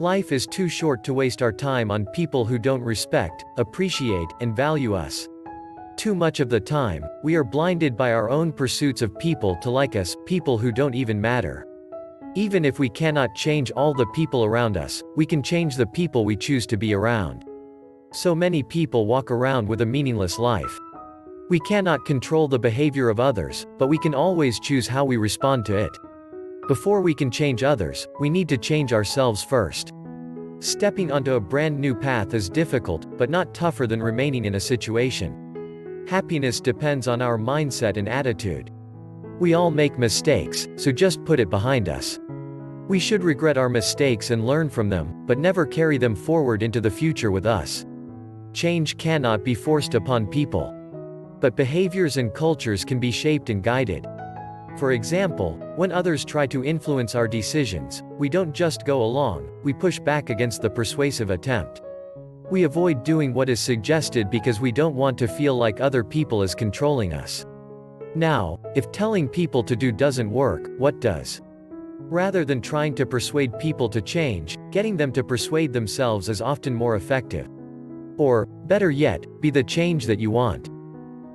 Life is too short to waste our time on people who don't respect, appreciate, and value us. Too much of the time, we are blinded by our own pursuits of people to like us, people who don't even matter. Even if we cannot change all the people around us, we can change the people we choose to be around. So many people walk around with a meaningless life. We cannot control the behavior of others, but we can always choose how we respond to it. Before we can change others, we need to change ourselves first. Stepping onto a brand new path is difficult, but not tougher than remaining in a situation. Happiness depends on our mindset and attitude. We all make mistakes, so just put it behind us. We should regret our mistakes and learn from them, but never carry them forward into the future with us. Change cannot be forced upon people. But behaviors and cultures can be shaped and guided. For example, when others try to influence our decisions, we don't just go along, we push back against the persuasive attempt. We avoid doing what is suggested because we don't want to feel like other people is controlling us. Now, if telling people to do doesn't work, what does? Rather than trying to persuade people to change, getting them to persuade themselves is often more effective. Or, better yet, be the change that you want.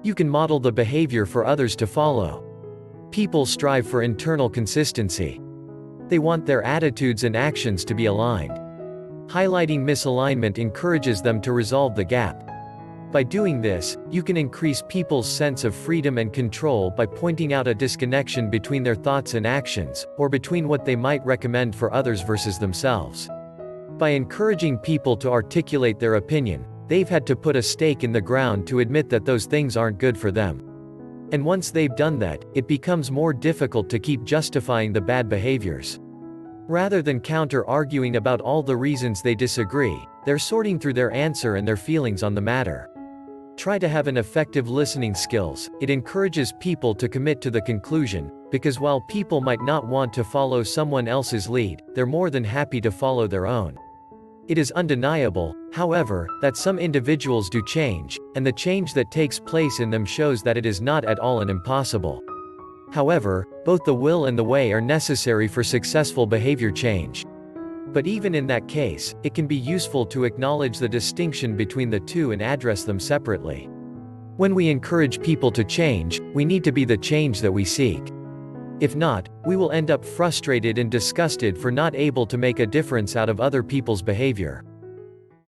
You can model the behavior for others to follow. People strive for internal consistency. They want their attitudes and actions to be aligned. Highlighting misalignment encourages them to resolve the gap. By doing this, you can increase people's sense of freedom and control by pointing out a disconnection between their thoughts and actions, or between what they might recommend for others versus themselves. By encouraging people to articulate their opinion, they've had to put a stake in the ground to admit that those things aren't good for them. And once they've done that, it becomes more difficult to keep justifying the bad behaviors. Rather than counter-arguing about all the reasons they disagree, they're sorting through their answer and their feelings on the matter. Try to have an effective listening skills. It encourages people to commit to the conclusion, because while people might not want to follow someone else's lead, they're more than happy to follow their own. It is undeniable, however, that some individuals do change, and the change that takes place in them shows that it is not at all an impossible. However, both the will and the way are necessary for successful behavior change. But even in that case, it can be useful to acknowledge the distinction between the two and address them separately. When we encourage people to change, we need to be the change that we seek. If not, we will end up frustrated and disgusted for not able to make a difference out of other people's behavior.